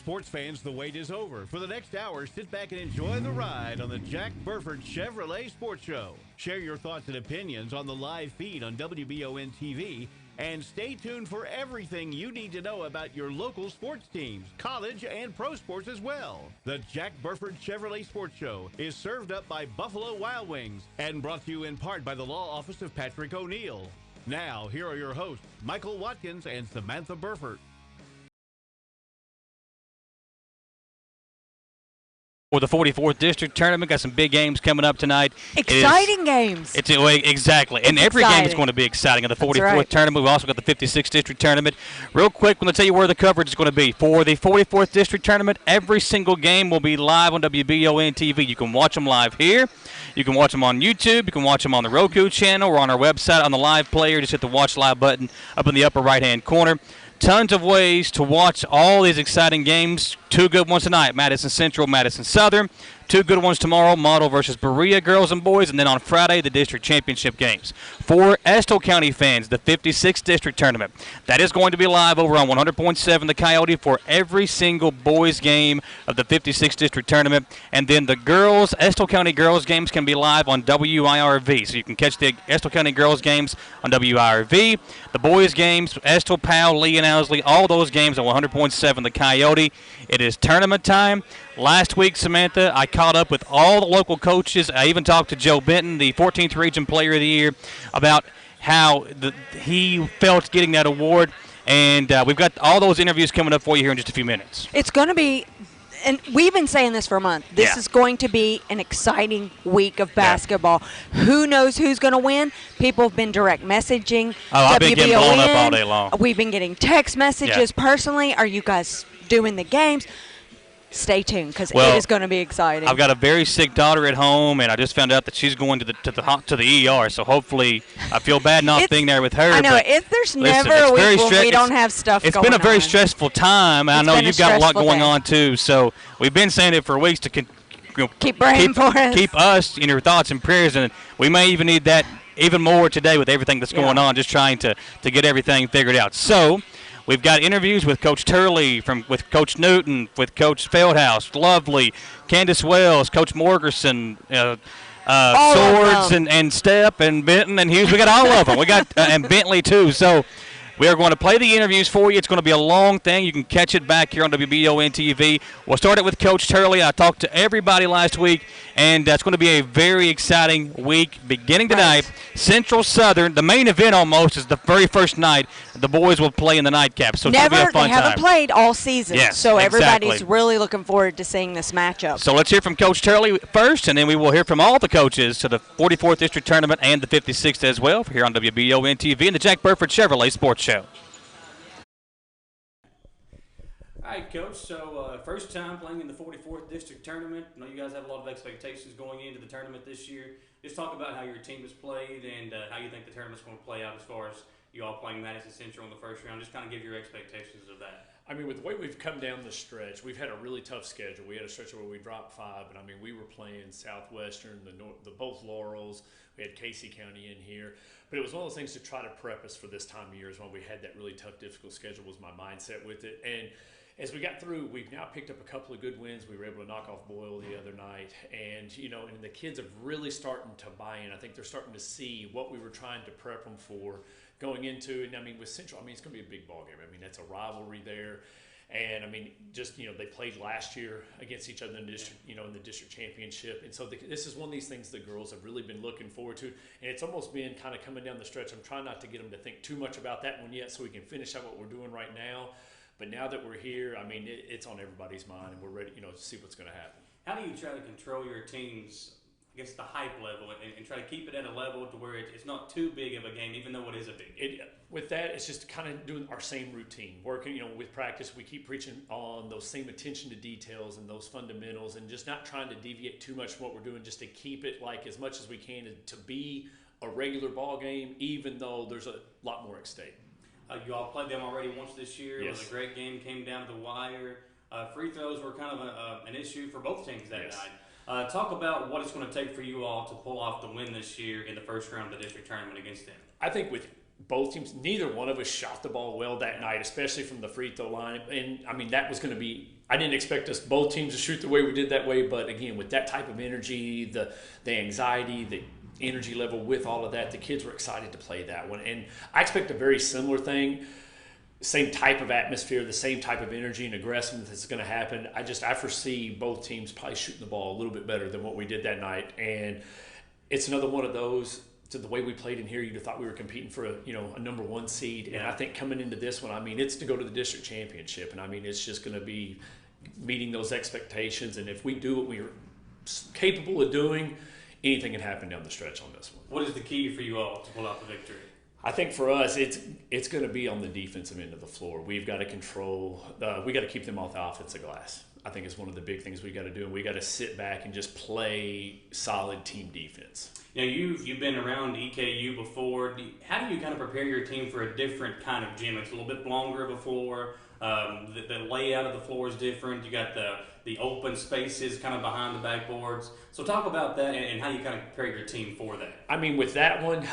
sports fans, the wait is over. For the next hour, sit back and enjoy the ride on the Jack Burford Chevrolet Sports Show. Share your thoughts and opinions on the live feed on WBON TV, and stay tuned for everything you need to know about your local sports teams, college and pro sports as well. The Jack Burford Chevrolet Sports Show is served up by Buffalo Wild Wings and brought to you in part by the law office of Patrick O'Neill. Now, here are your hosts, Michael Watkins and Samantha Burford. For the 44th District Tournament, got some big games coming up tonight. Exciting games. Exactly. And every game is going to be exciting in the 44th Tournament. We've also got the 56th District Tournament. Real quick, I'm going to tell you where the coverage is going to be. For the 44th District Tournament, every single game will be live on WBON TV. You can watch them live here. You can watch them on YouTube. You can watch them on the Roku channel or on our website on the live player. Just hit the Watch Live button up in the upper right-hand corner. Tons of ways to watch all these exciting games. Two good ones tonight, Madison Central, Madison Southern. Two good ones tomorrow, Model versus Berea girls and boys. And then on Friday, the district championship games. For Estill County fans, the 56th District Tournament. That is going to be live over on 100.7 The Coyote for every single boys game of the 56th District Tournament. And then the girls, Estill County girls games can be live on WIRV. So you can catch the Estill County girls games on WIRV. The boys games, Estill, Powell, Lee, and Owsley, all those games on 100.7 The Coyote. It is tournament time. Last week, Samantha, I caught up with all the local coaches. I even talked to Joe Benton, the 14th Region Player of the Year, about how he felt getting that award. And we've got all those interviews coming up for you here in just a few minutes. It's going to be, and we've been saying this for a month, this is going to be an exciting week of basketball. Who knows who's going to win? People have been direct messaging. I've been getting blown up all day long. We've been getting text messages personally. Are you guys doing the games? Stay tuned because it is going to be exciting. I've got a very sick daughter at home, and I just found out that she's going to the ER. So hopefully, I feel bad not being there with her. I know there's never a week when we don't have stuff going on. It's been a very stressful time. I know you've got a lot going on too. So we've been saying it for weeks to keep praying for us. Keep us in your thoughts and prayers, and we may even need that even more today with everything that's going on. Just trying to get everything figured out. So. We've got interviews with Coach Turley, with Coach Newton, with Coach Feldhouse, Lovely, Candace Wells, Coach Morgerson, Swords and Stepp and Benton and Hughes. We got all of them. We got and Bentley too. So we are going to play the interviews for you. It's going to be a long thing. You can catch it back here on WBON TV. We'll start it with Coach Turley. I talked to everybody last week, and it's going to be a very exciting week beginning tonight. Central Southern, the main event almost, is the very first night. The boys will play in the nightcap, so it's going to be a fun time. They haven't played all season, so everybody's exactly. really looking forward to seeing this matchup. So let's hear from Coach Turley first, and then we will hear from all the coaches to the 44th District Tournament and the 56th as well here on WBON TV and the Jack Burford Chevrolet Sports Show. All right, Coach. So first time playing in the 44th District Tournament. I know you guys have a lot of expectations going into the tournament this year. Just talk about how your team has played and how you think the tournament's going to play out as far as you all playing Madison Central in the first round. Just kind of give your expectations of that. I mean, with the way we've come down the stretch, we've had a really tough schedule. We had a stretch where we dropped 5, but I mean, we were playing Southwestern, the both Laurels. We had Casey County in here. But it was one of those things to try to prep us for this time of year is when we had that really tough, difficult schedule was my mindset with it. And as we got through, we've now picked up a couple of good wins. We were able to knock off Boyle the other night. And, and the kids are really starting to buy in. I think they're starting to see what we were trying to prep them for going into. And, I mean, with Central, I mean, it's going to be a big ball game. I mean, that's a rivalry there. And, I mean, just, they played last year against each other in the district, in the district championship. And so this is one of these things the girls have really been looking forward to. And it's almost been kind of coming down the stretch. I'm trying not to get them to think too much about that one yet so we can finish out what we're doing right now. But now that we're here, I mean, it's on everybody's mind, and we're ready, to see what's going to happen. How do you try to control your team's, the hype level and try to keep it at a level to where it's not too big of a game, even though it is a big game? With that, it's just kind of doing our same routine. Working, with practice, we keep preaching on those same attention to details and those fundamentals and just not trying to deviate too much from what we're doing, just to keep it like as much as we can to be a regular ball game, even though there's a lot more at stake. You all played them already once this year. Yes. It was a great game, came down to the wire. Free throws were kind of an issue for both teams that night. Talk about what it's going to take for you all to pull off the win this year in the first round of the district tournament against them. I think with both teams, neither one of us shot the ball well that night, especially from the free throw line. And I mean, that was going to be, I didn't expect us both teams to shoot the way we did that way. But again, with that type of energy, the anxiety, the energy level with all of that, the kids were excited to play that one. And I expect a very similar thing, same type of atmosphere, the same type of energy and aggressiveness that's going to happen. I foresee both teams probably shooting the ball a little bit better than what we did that night. And it's another one of those, to the way we played in here, you'd have thought we were competing for a number one seed. And I think coming into this one, I mean, it's to go to the district championship. And I mean, it's just going to be meeting those expectations. And if we do what we're capable of doing, anything can happen down the stretch on this one. What is the key for you all to pull out the victory? I think for us, it's going to be on the defensive end of the floor. We've got to control, we got to keep them off the offensive glass. I think it's one of the big things we got to do, and we got to sit back and just play solid team defense. Now, you've been around EKU before. How do you kind of prepare your team for a different kind of gym? It's a little bit longer of a floor. The layout of the floor is different. You got the open spaces kind of behind the backboards. So talk about that and how you kind of prepare your team for that. I mean, with that one,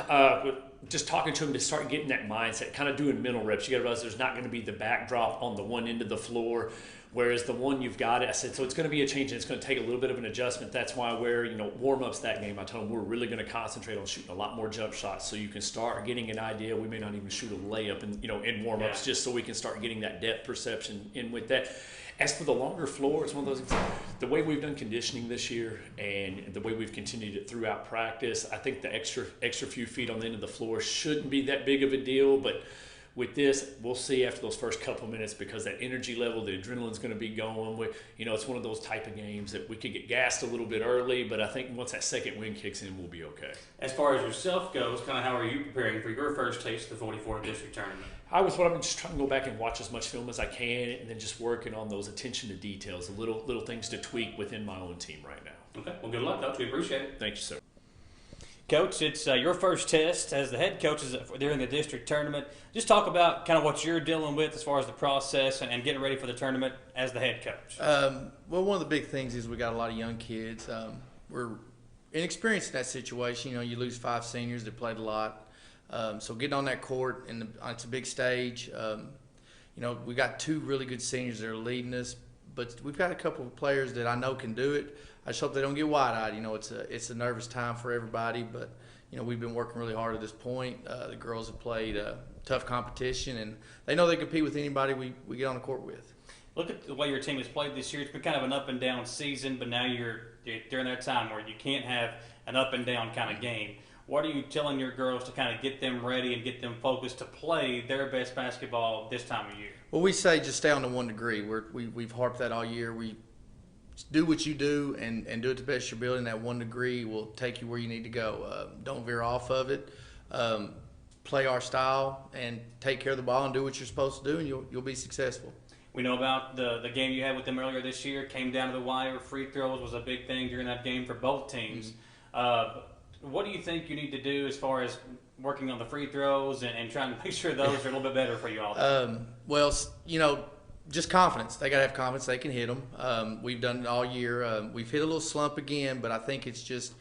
just talking to them to start getting that mindset, kind of doing mental reps. You got to realize there's not going to be the backdrop on the one end of the floor, whereas the one you've got it. I said, so it's going to be a change, and it's going to take a little bit of an adjustment. That's why warm-ups that game, I told them we're really going to concentrate on shooting a lot more jump shots so you can start getting an idea. We may not even shoot a layup in warm-ups, just so we can start getting that depth perception in with that. As for the longer floor, it's one of those things. The way we've done conditioning this year and the way we've continued it throughout practice, I think the extra few feet on the end of the floor shouldn't be that big of a deal. But with this, we'll see after those first couple of minutes, because that energy level, the adrenaline's going to be going. It's one of those type of games that we could get gassed a little bit early, but I think once that second wind kicks in, we'll be okay. As far as yourself goes, kind of how are you preparing for your first taste of the 44th district tournament? I'm just trying to go back and watch as much film as I can, and then just working on those attention to details, the little things to tweak within my own team right now. Okay, well, good luck, Coach. We appreciate it. Thank you, sir. Coach, it's your first test as the head coach during the district tournament. Just talk about kind of what you're dealing with as far as the process and getting ready for the tournament as the head coach. Well, one of the big things is we got a lot of young kids. We're inexperienced in that situation. You lose 5 seniors that played a lot. So getting on that court, and it's a big stage. We got 2 really good seniors that are leading us, but we've got a couple of players that I know can do it. I just hope they don't get wide-eyed. It's a nervous time for everybody, but we've been working really hard at this point. The girls have played tough competition, and they know they compete with anybody we get on the court with. Look at the way your team has played this year. It's been kind of an up and down season, but now you're during that time where you can't have an up and down kind of game. What are you telling your girls to kind of get them ready and get them focused to play their best basketball this time of year? Well, we say just stay on the 1 degree. We've harped that all year. We do what you do and do it the best you're building. That 1 degree will take you where you need to go. Don't veer off of it. Play our style and take care of the ball and do what you're supposed to do, and you'll be successful. We know about the game you had with them earlier this year. Came down to the wire. Free throws was a big thing during that game for both teams. Mm-hmm. What do you think you need to do as far as working on the free throws and trying to make sure those are a little bit better for you all? Well, just confidence. They got to have confidence they can hit them. We've done it all year. We've hit a little slump again, but I think it's just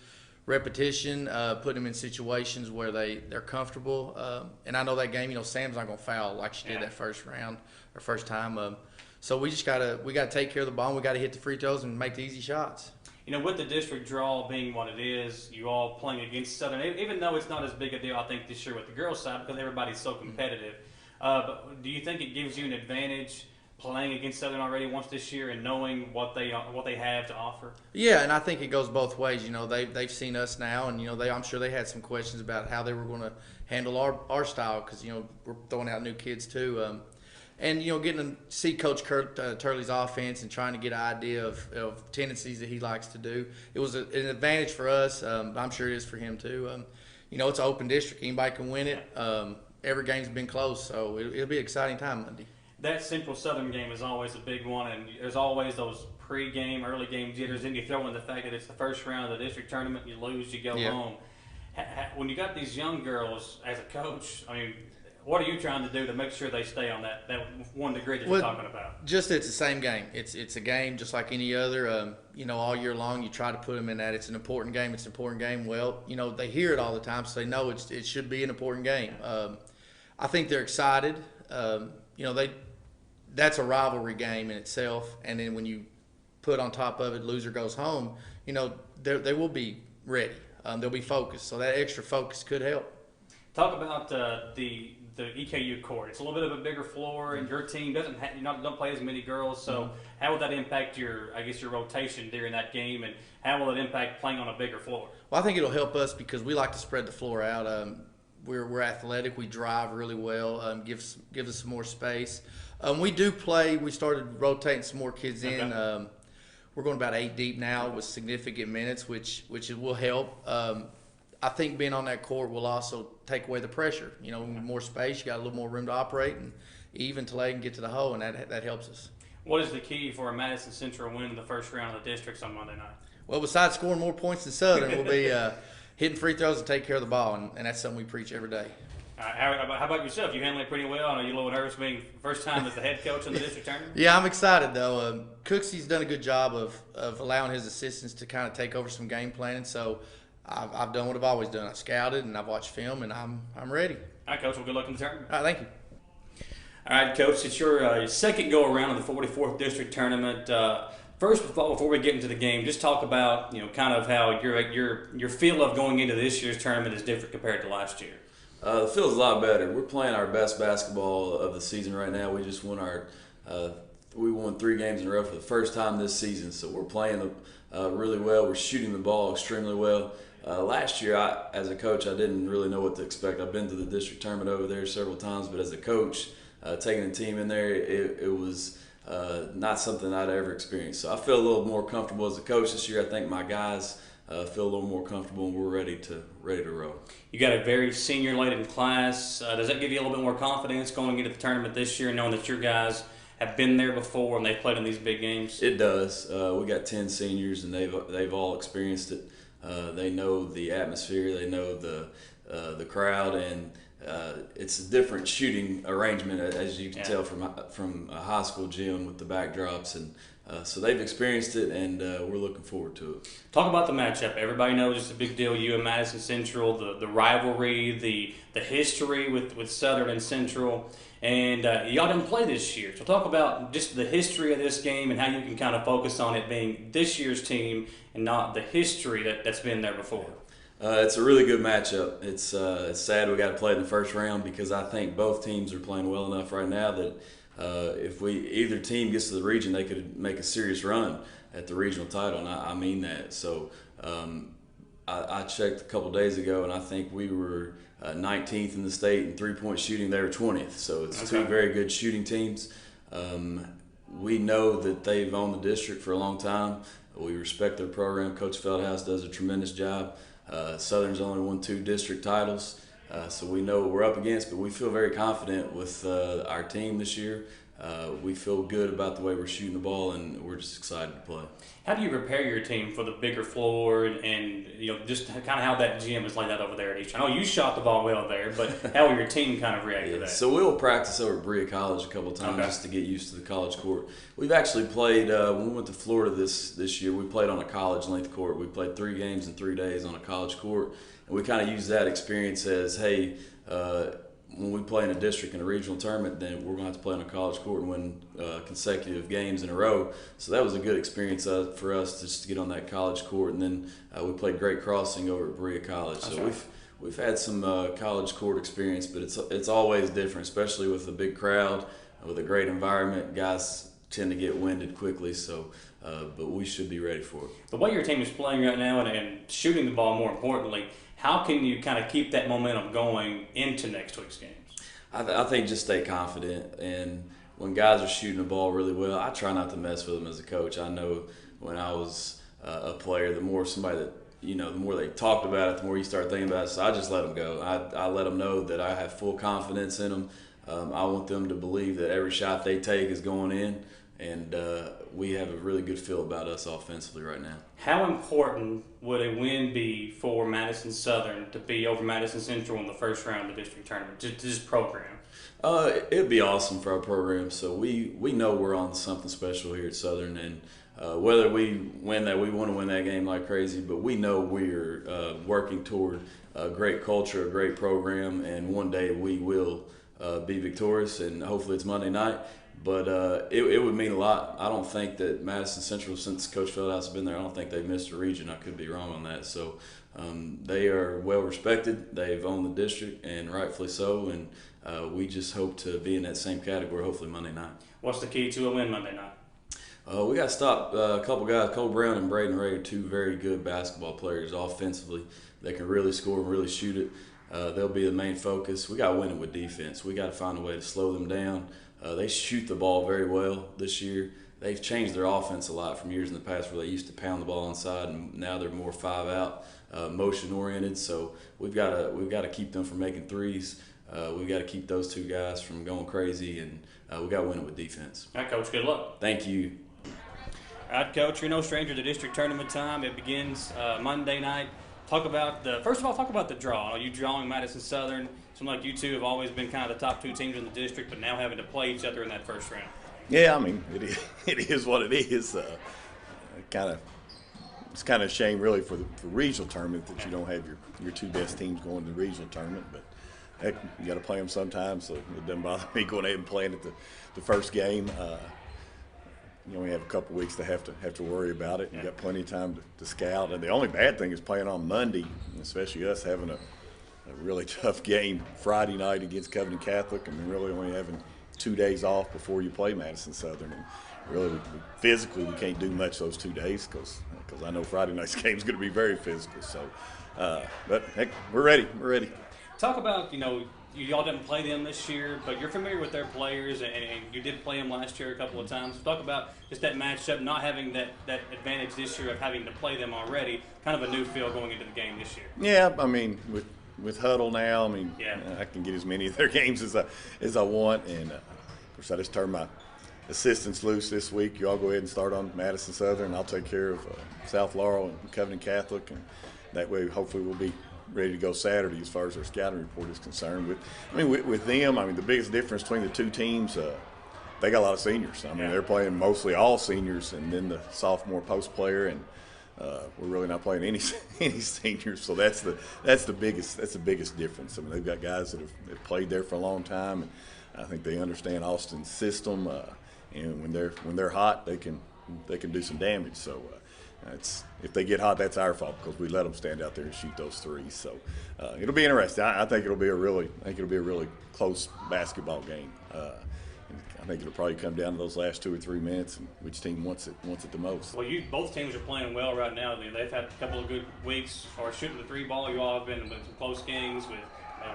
repetition, putting them in situations where they're comfortable. And I know that game, Sam's not going to foul like she did that first round or first time. So we just got to take care of the ball, and we got to hit the free throws and make the easy shots. With the district draw being what it is, you all playing against Southern, even though it's not as big a deal, I think, this year with the girls' side because everybody's so competitive. But do you think it gives you an advantage playing against Southern already once this year and knowing what they have to offer? Yeah, and I think it goes both ways. They've seen us now, and I'm sure they had some questions about how they were going to handle our style because we're throwing out new kids too. And, getting to see Coach Kurt Turley's offense and trying to get an idea of tendencies that he likes to do. It was an advantage for us. I'm sure it is for him, too. It's an open district. Anybody can win it. Every game's been close, so it'll be an exciting time Monday. That Central Southern game is always a big one, and there's always those pre-game, early game jitters. Then you throw in the fact that it's the first round of the district tournament, you lose, you go home. When you got these young girls as a coach, What are you trying to do to make sure they stay on that 1 degree that you're talking about? Just it's the same game. It's a game just like any other. All year long you try to put them in that. It's an important game. It's an important game. Well, they hear it all the time, so they know it should be an important game. I think they're excited. That's a rivalry game in itself. And then when you put on top of it, loser goes home. They will be ready. They'll be focused. So that extra focus could help. Talk about the EKU court. It's a little bit of a bigger floor, and your team don't play as many girls. So how would that impact your rotation during that game, and how will it impact playing on a bigger floor? Well, I think it'll help us because we like to spread the floor out. We're athletic. We drive really well. Gives us some more space. We do play. We started rotating some more kids in. Okay. We're going about 8 deep now with significant minutes, which it will help. I think being on that court will also take away the pressure. More space, you got a little more room to operate and even to lay and get to the hole, and that helps us. What is the key for a Madison Central win in the first round of the districts on Monday night? Well, besides scoring more points than Southern, we'll be hitting free throws and take care of the ball, and that's something we preach every day. How about yourself? You handle it pretty well. I know you're a little nervous being first time as the head coach in the district tournament. Yeah, I'm excited though. Cooksy's done a good job of allowing his assistants to kind of take over some game planning. So I've done what I've always done. I've scouted and I've watched film, and I'm ready. All right, Coach. Well, good luck in the tournament. All right, thank you. All right, Coach. It's your second go around of the 44th district tournament. First, before we get into the game, just talk about kind of how your feel of going into this year's tournament is different compared to last year. The field's a lot better. We're playing our best basketball of the season right now. We just won we won 3 games in a row for the first time this season, so we're playing really well. We're shooting the ball extremely well. Last year, as a coach, I didn't really know what to expect. I've been to the district tournament over there several times, but as a coach, taking a team in there, it was not something I'd ever experienced. So I feel a little more comfortable as a coach this year. I think my guys feel a little more comfortable, and we're ready to row. You got a very senior-laden class. Does that give you a little bit more confidence going into the tournament this year, knowing that your guys have been there before and they've played in these big games? It does. We got 10 seniors, and they've all experienced it. They know the atmosphere. They know the crowd, and it's a different shooting arrangement, as you can tell from a high school gym with the backdrops, and so they've experienced it, and we're looking forward to it. Talk about the matchup. Everybody knows it's a big deal. You and Madison Central, the rivalry, the history with Southern and Central, and y'all didn't play this year. So talk about just the history of this game and how you can kind of focus on it being this year's team and not the history that's been there before. It's a really good matchup. It's sad we got to play in the first round because I think both teams are playing well enough right now that if either team gets to the region, they could make a serious run at the regional title, and I mean that. So I checked a couple days ago, and I think we were 19th in the state in three-point shooting. They were 20th, so it's two very good shooting teams. We know that they've owned the district for a long time. We respect their program. Coach Feldhouse does a tremendous job. Southern's only won 2 district titles. So we know what we're up against, but we feel very confident with our team this year. We feel good about the way we're shooting the ball, and we're just excited to play. How do you prepare your team for the bigger floor and just kind of how that gym is laid out over there at East? I know you shot the ball well there, but how will your team kind of react to that? So we'll practice over at Berea College a couple of times just to get used to the college court. We've actually played, when we went to Florida this year, we played on a college length court. We played 3 games in 3 days on a college court. And we kind of use that experience as, hey, when we play in a district in a regional tournament, then we're going to have to play on a college court and win consecutive games in a row. So that was a good experience for us just to get on that college court. And then we played Great Crossing over at Berea College. So we've had some college court experience, but it's always different, especially with a big crowd, with a great environment. Guys tend to get winded quickly, so but we should be ready for it. The way your team is playing right now and shooting the ball, more importantly, how can you kind of keep that momentum going into next week's games? I think just stay confident, and when guys are shooting the ball really well, I try not to mess with them as a coach. I know when I was a player, the more somebody that, the more they talked about it, the more you start thinking about it, so I just let them go. I let them know that I have full confidence in them. I want them to believe that every shot they take is going in, and we have a really good feel about us offensively right now. How important would a win be for Madison Southern to be over Madison Central in the first round of the district tournament, this program? It'd be awesome for our program. So we know we're on something special here at Southern, and whether we win that, we want to win that game like crazy, but we know we're working toward a great culture, a great program, and one day we will be victorious, and hopefully it's Monday night. But it would mean a lot. I don't think that Madison Central, since Coach Feldhouse has been there, I don't think they've missed a region. I could be wrong on that. So they are well respected. They've owned the district, and rightfully so. And we just hope to be in that same category, hopefully Monday night. What's the key to a win Monday night? We got to stop a couple guys. Cole Brown and Braden Ray are two very good basketball players offensively. They can really score and really shoot it. They'll be the main focus. We got to win it with defense. We got to find a way to slow them down. They shoot the ball very well this year. They've changed their offense a lot from years in the past where they used to pound the ball inside, and now they're more 5-out, motion oriented. So we've got to keep them from making threes. We've got to keep those two guys from going crazy, and we got to win it with defense. All right, Coach. Good luck. Thank you. All right, Coach. You're no stranger to district tournament time. It begins Monday night. Talk about the draw. You drawing Madison Southern. Seems like you two have always been kind of the top two teams in the district, but now having to play each other in that first round. Yeah, I mean, it is what it is. It's kind of a shame, really, for the regional tournament that you don't have your two best teams going to the regional tournament. But heck, you got to play them sometimes, so it doesn't bother me going ahead and playing at the first game. You only have a couple weeks to have to worry about it. You got plenty of time to scout. And the only bad thing is playing on Monday, especially us having a really tough game Friday night against Covenant Catholic, and then really only having 2 days off before you play Madison Southern. And really, physically, we can't do much those 2 days because I know Friday night's game is going to be very physical. So, but heck, we're ready. We're ready. Talk about, y'all didn't play them this year, but you're familiar with their players, and you did play them last year a couple of times. Talk about just that matchup, not having that advantage this year of having to play them already, kind of a new feel going into the game this year. Yeah, I mean, with Huddle now, I mean, yeah. I can get as many of their games as I want, and of course I just turned my assistants loose this week. You all go ahead and start on Madison Southern. I'll take care of South Laurel and Covenant Catholic, and that way hopefully we'll be ready to go Saturday as far as our scouting report is concerned. With them, I mean, the biggest difference between the two teams, they got a lot of seniors. I mean, they're playing mostly all seniors, and then the sophomore post player, and we're really not playing any seniors. So that's the biggest difference. I mean, they've got guys that have played there for a long time, and I think they understand Austin's system. And when they're hot, they can do some damage. So. If they get hot, that's our fault because we let them stand out there and shoot those threes. So it'll be interesting. I think it'll be a really close basketball game. I think it'll probably come down to those last 2 or 3 minutes and which team wants it the most. Well, both teams are playing well right now. They've had a couple of good weeks for shooting the three ball. You all have been with some close games.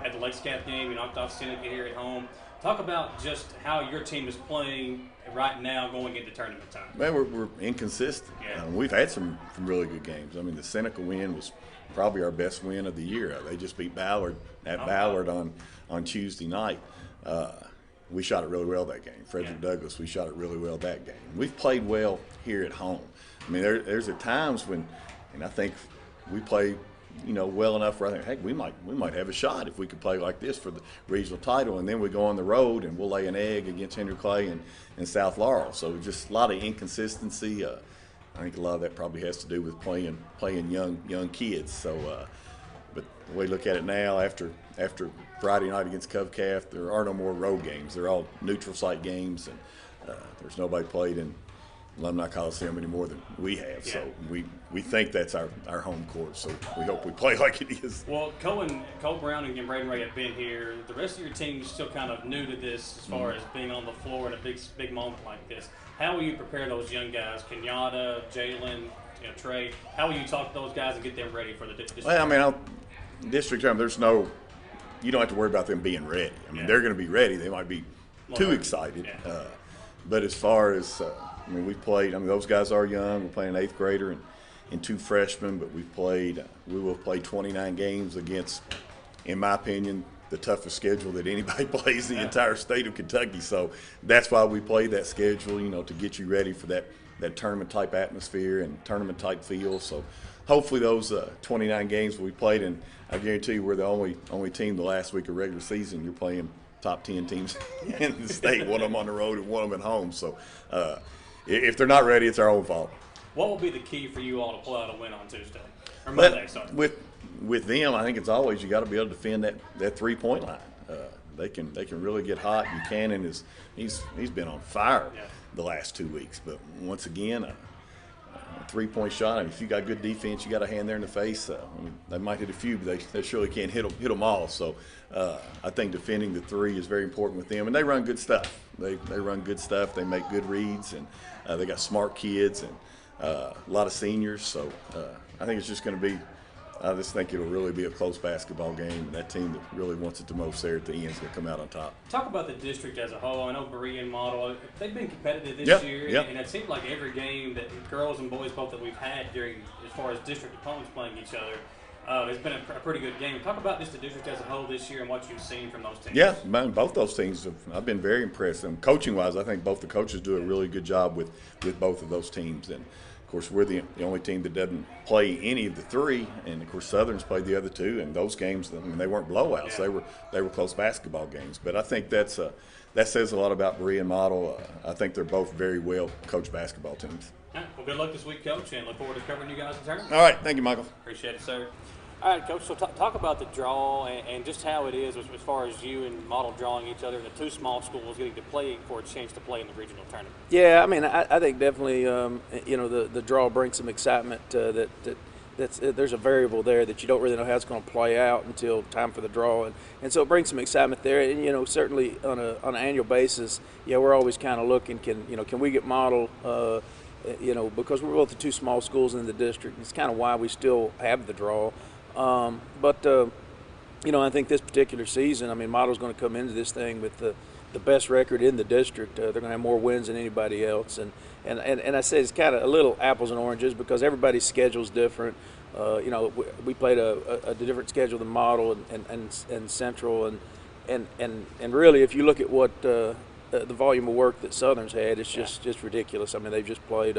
Had the Lakes Cap game. You knocked off Seneca here at home. Talk about just how your team is playing right now going into tournament time. Man, we're inconsistent. Yeah. We've had some really good games. I mean, the Seneca win was probably our best win of the year. They just beat Ballard Ballard on Tuesday night. We shot it really well that game. Frederick Douglass, we shot it really well that game. We've played well here at home. I mean, there's at times when, and I think we play well enough where I think, heck, we might have a shot if we could play like this for the regional title, and then we go on the road and we'll lay an egg against Henry Clay and South Laurel. So just a lot of inconsistency. I think a lot of that probably has to do with playing young kids. So, but the way we look at it now, after Friday night against CovCath, there are no more road games. They're all neutral site games, and there's nobody played in Alumni Coliseum any more than we have. Yeah. So we think that's our home court. So we hope we play like it is. Well, Cole Brown and Braden Ray have been here. The rest of your team is still kind of new to this as far as being on the floor in a big moment like this. How will you prepare those young guys, Kenyatta, Jalen, Trey? How will you talk to those guys and get them ready for the district? Well, I mean, district time, you don't have to worry about them being ready. I mean, they're going to be ready. They might be too excited. Yeah. But as far as we've played. Those guys are young. We're playing an 8th grader and 2 freshmen, but we will play 29 games against, in my opinion, the toughest schedule that anybody plays in the entire state of Kentucky. So that's why we play that schedule, to get you ready for that tournament-type atmosphere and tournament-type feel. So hopefully those 29 games we played, and I guarantee you we're the only team the last week of regular season you're playing top 10 teams in the state, one of them on the road and one of them at home. So if they're not ready, it's our own fault. What will be the key for you all to pull out a win on Tuesday? Or Monday, sorry. With them, I think it's always you got to be able to defend that 3-point line. They can really get hot. Buchanan he's been on fire the last 2 weeks. But once again, a 3-point shot. I mean, if you got good defense, you got a hand there in the face. They might hit a few, but they surely can't hit them all. So I think defending the 3 is very important with them. And they run good stuff. They run good stuff. They make good reads, and they got smart kids and a lot of seniors. So I think it's just going to be. I just think it'll really be a close basketball game, and that team that really wants it the most there at the end is going to come out on top. Talk about the district as a whole. I know Berea and Model, they've been competitive this year, and it seems like every game that girls and boys both that we've had during, as far as district opponents playing each other, it's been a pretty good game. Talk about just the district as a whole this year and what you've seen from those teams. Yeah, man, both those teams, I've been very impressed. And coaching-wise, I think both the coaches do a really good job with both of those teams. And of course, we're the only team that doesn't play any of the 3, and of course, Southern's played the other 2. And those games, I mean, they weren't blowouts; they were close basketball games. But I think that says a lot about Berea and Model. I think they're both very well coached basketball teams. All right, well, good luck this week, Coach, and look forward to covering you guys in tournament. All right, thank you, Michael. Appreciate it, sir. All right, Coach, so talk about the draw and just how it is as far as you and Model drawing each other, and the 2 small schools getting to play for a chance to play in the regional tournament. Yeah, I mean, I think definitely, the draw brings some excitement. There's a variable there that you don't really know how it's going to play out until time for the draw, and so it brings some excitement there. And certainly on an annual basis, we're always kind of looking, can we get Model, because we're both the 2 small schools in the district. It's kind of why we still have the draw. I think this particular season, I mean, Model's going to come into this thing with the best record in the district. They're going to have more wins than anybody else. And I say it's kind of a little apples and oranges because everybody's schedule is different. We played a different schedule than Model and Central. And really, if you look at what the volume of work that Southern's had, it's just ridiculous. I mean, they've just played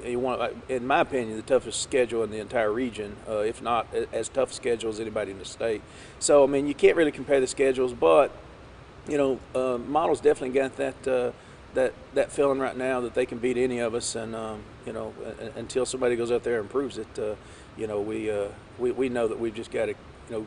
in my opinion, the toughest schedule in the entire region, if not as tough a schedule as anybody in the state. So, I mean, you can't really compare the schedules, but, Model's definitely got that feeling right now that they can beat any of us, and, until somebody goes out there and proves it, we know that we've just got to,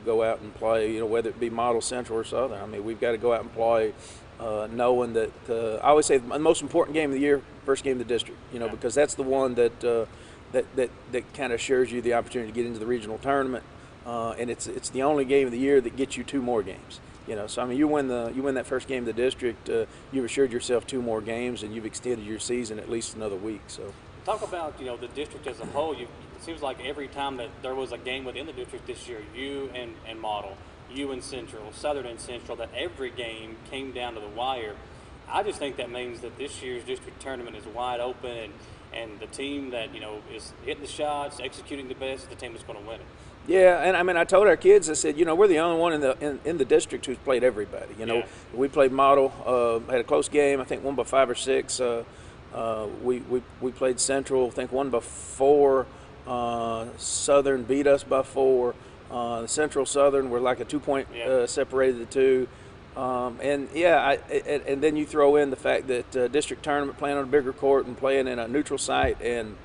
go out and play, whether it be Model, Central, or Southern. I mean, we've got to go out and play knowing that I always say the most important game of the year, first game of the district, because that's the one that kind of assures you the opportunity to get into the regional tournament, and it's the only game of the year that gets you 2 more games. So I mean, you win that first game of the district, you've assured yourself 2 more games, and you've extended your season at least another week. So talk about the district as a whole. It seems like every time that there was a game within the district this year, you and Model, you and Central, Southern and Central, that every game came down to the wire. I just think that means that this year's district tournament is wide open, and the team that is hitting the shots, executing the best, is the team that's going to win it. Yeah, and I mean, I told our kids, I said, we're the only one in the district who's played everybody. We played Model, had a close game. I think won by 5 or 6. We played Central, I think won by 4. Southern beat us by 4. Central Southern were like a 2-point separated the 2. And then you throw in the fact that district tournament playing on a bigger court and playing in a neutral site, and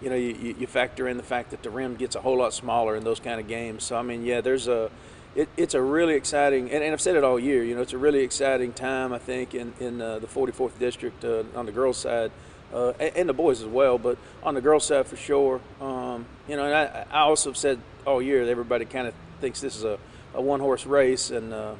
you factor in the fact that the rim gets a whole lot smaller in those kind of games. So I mean, it's a really exciting, and I've said it all year. It's a really exciting time, I think, in the 44th district on the girls' side, and the boys as well. But on the girls' side for sure. And I also have said all year that everybody kind of thinks this is a one-horse race, and I'm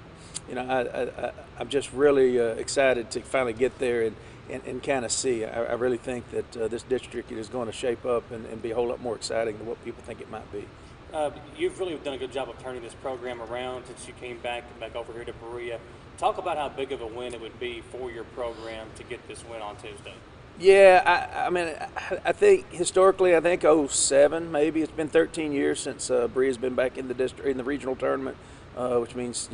just really excited to finally get there and kind of see. I really think that this district is going to shape up and be a whole lot more exciting than what people think it might be. You've really done a good job of turning this program around since you came back over here to Berea. Talk about how big of a win it would be for your program to get this win on Tuesday. Yeah, I mean, I think historically, 07 maybe. It's been 13 years since Berea's been back in the district, in the regional tournament. which means,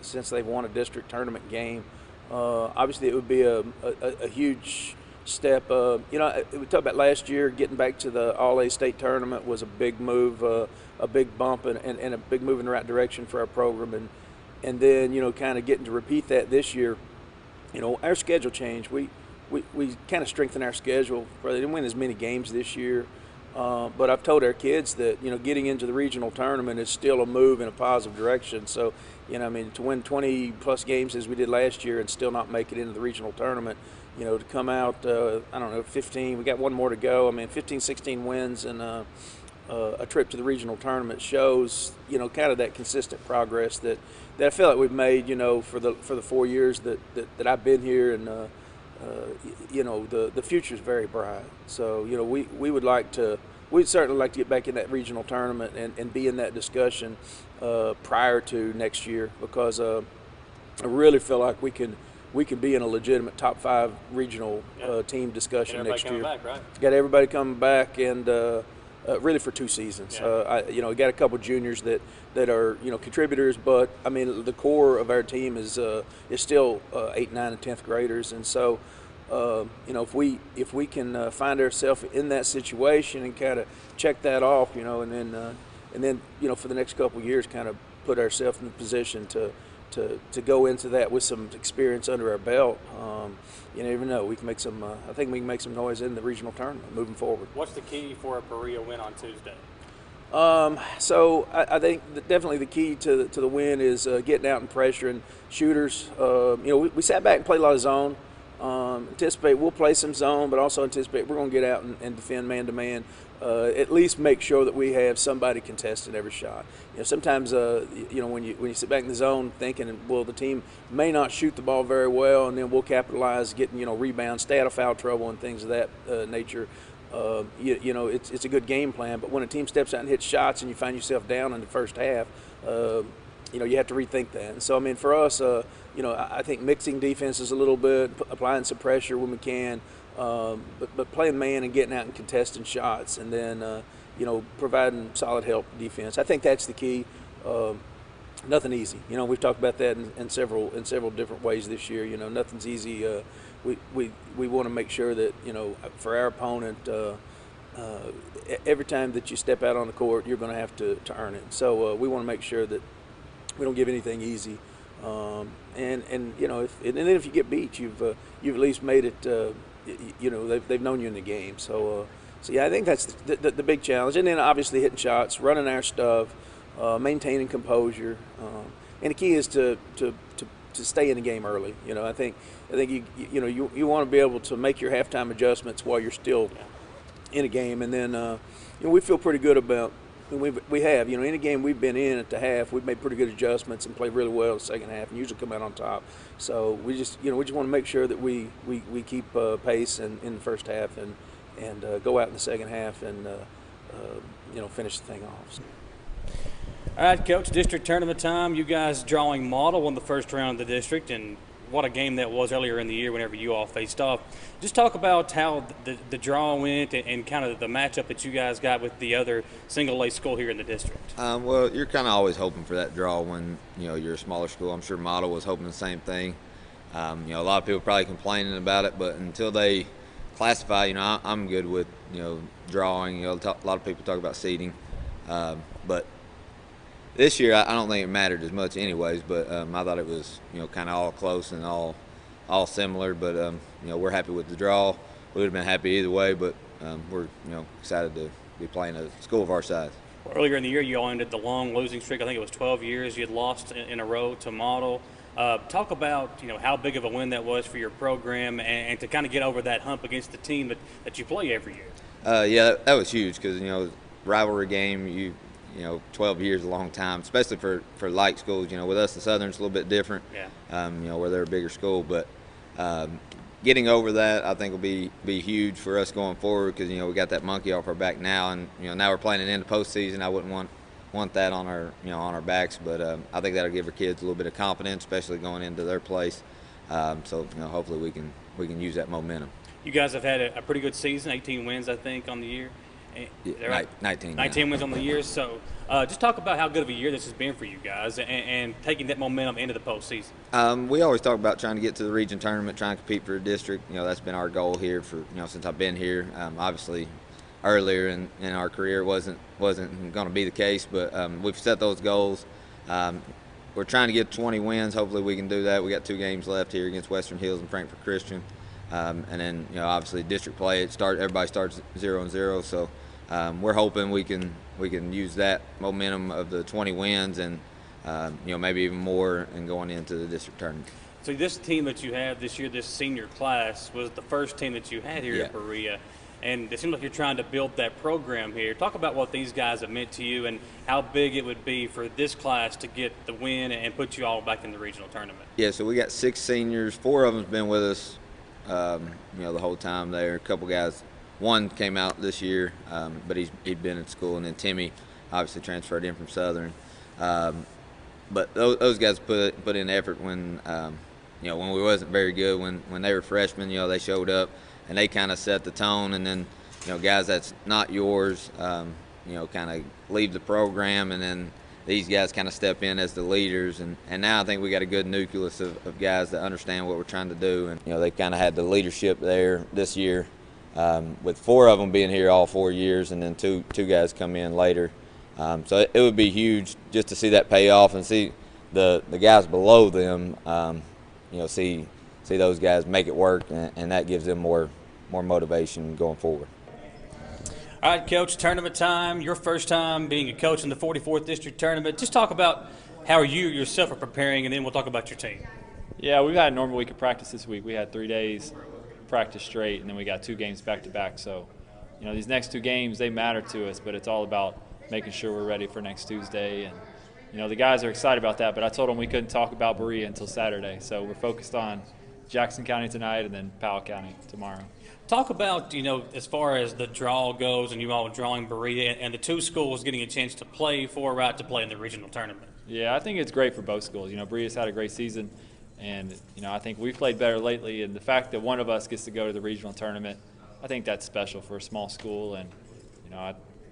since they've won a district tournament game, obviously it would be a huge step. We talked about last year, getting back to the All-A state tournament was a big move, a big bump, and a big move in the right direction for our program. And then, kind of getting to repeat that this year. Our schedule changed. We kind of strengthened our schedule. They didn't win as many games this year. But I've told our kids that, getting into the regional tournament is still a move in a positive direction. So, to win 20-plus games as we did last year and still not make it into the regional tournament, to come out, 15, we got one more to go. 15, 16 wins and a trip to the regional tournament shows, kind of that consistent progress that I feel like we've made, for the 4 years that I've been here. And, the future is very bright. So, we'd certainly like to get back in that regional tournament and be in that discussion prior to next year, because I really feel like we can be in a legitimate top 5 regional team discussion next year. Back, right? Got everybody coming back, and really for 2 seasons. Yeah. We got a couple juniors that are contributors, but the core of our team is still 8th, 9th, and 10th graders, and so if we can find ourselves in that situation and kind of check that off, and then for the next couple of years, kind of put ourselves in the position to go into that with some experience under our belt. You never know. We can make some. I think we can make some noise in the regional tournament moving forward. What's the key for a Perea win on Tuesday? So I think that definitely the key to the win is getting out and pressuring shooters. We sat back and played a lot of zone. Anticipate we'll play some zone, but also anticipate we're going to get out and defend man-to-man. At least make sure that we have somebody contesting every shot. Sometimes when you sit back in the zone thinking, well, the team may not shoot the ball very well, and then we'll capitalize, getting rebounds, stay out of foul trouble, and things of that nature. It's a good game plan. But when a team steps out and hits shots, and you find yourself down in the first half, you have to rethink that. And so for us, I think mixing defenses a little bit, applying some pressure when we can. But playing man and getting out and contesting shots, and then providing solid help defense. I think that's the key. Nothing easy. We've talked about that in several different ways this year. Nothing's easy. We want to make sure that for our opponent, every time that you step out on the court, you're going to have to earn it. So we want to make sure that we don't give anything easy. And then if you get beat, you've at least made it. They've known you in the game. So I think that's the big challenge. And then obviously hitting shots, running our stuff, maintaining composure, and the key is to stay in the game early. I think you want to be able to make your halftime adjustments while you're still in a game, and then we feel pretty good about. We have, any game we've been in at the half, we've made pretty good adjustments and played really well in the second half, and usually come out on top. So we just want to make sure that we keep pace in the first half and go out in the second half and finish the thing off. So. All right, Coach, district tournament time. You guys drawing Model won the first round of the district, and what a game that was earlier in the year whenever you all faced off. Just talk about how the draw went and kind of the matchup that you guys got with the other single-A school here in the district. Well, you're kind of always hoping for that draw when, you're a smaller school. I'm sure Model was hoping the same thing. A lot of people probably complaining about it, but until they classify, I'm good with, drawing. A lot of people talk about seeding. But this year, I don't think it mattered as much anyways, but I thought it was, kind of all close and all similar. But, we're happy with the draw. We would have been happy either way, but we're, excited to be playing a school of our size. Well, earlier in the year, you all ended the long losing streak. I think it was 12 years. You had lost in a row to Model. Talk about, how big of a win that was for your program and to kind of get over that hump against the team that you play every year. Yeah, that was huge because, rivalry game, 12 years is a long time, especially for light schools. With us, the Southern's a little bit different. Yeah. Where they're a bigger school, but getting over that, I think, will be huge for us going forward because we got that monkey off our back now, and now we're playing it in the postseason. I wouldn't want that on our on our backs, but I think that'll give our kids a little bit of confidence, especially going into their place. So hopefully we can use that momentum. You guys have had a pretty good season, 18 wins, I think, on the year. Yeah, 19. 19 wins on the year. So just talk about how good of a year this has been for you guys and taking that momentum into the postseason. We always talk about trying to get to the region tournament, trying to compete for a district. That's been our goal here for since I've been here. Obviously, earlier in our career wasn't going to be the case, but we've set those goals. We're trying to get 20 wins. Hopefully, we can do that. We got 2 games left here against Western Hills and Frankfort Christian, and then obviously district play. Everybody starts 0-0, so we're hoping we can use that momentum of the 20 wins and maybe even more and going into the district tournament. So this team that you have this year, this senior class, was the first team that you had here at Berea. And it seems like you're trying to build that program here. Talk about what these guys have meant to you and how big it would be for this class to get the win and put you all back in the regional tournament. Yeah, so we got 6 seniors. 4 of them's been with us, the whole time there. A couple guys, one came out this year, but he'd been in school, and then Timmy obviously transferred in from Southern. But those guys put in effort when when we wasn't very good. When they were freshmen, they showed up. And they kind of set the tone, and then, guys that's not yours, kind of leave the program, and then these guys kind of step in as the leaders. And now I think we got a good nucleus of guys that understand what we're trying to do. And, they kind of had the leadership there this year, with 4 of them being here all 4 years, and then two guys come in later. So it would be huge just to see that pay off and see the guys below them, see those guys make it work, and that gives them more motivation going forward. All right, Coach, tournament time. Your first time being a coach in the 44th District Tournament. Just talk about how you yourself are preparing, and then we'll talk about your team. Yeah, we've had a normal week of practice this week. We had 3 days practice straight, and then we got 2 games back-to-back. So, these next 2 games, they matter to us, but it's all about making sure we're ready for next Tuesday. And, the guys are excited about that, but I told them we couldn't talk about Berea until Saturday. So we're focused on Jackson County tonight and then Powell County tomorrow. Talk about, as far as the draw goes and you all drawing Berea and the 2 schools getting a chance to play for a right to play in the regional tournament. Yeah, I think it's great for both schools. Berea's had a great season, and, I think we've played better lately. And the fact that one of us gets to go to the regional tournament, I think that's special for a small school. And,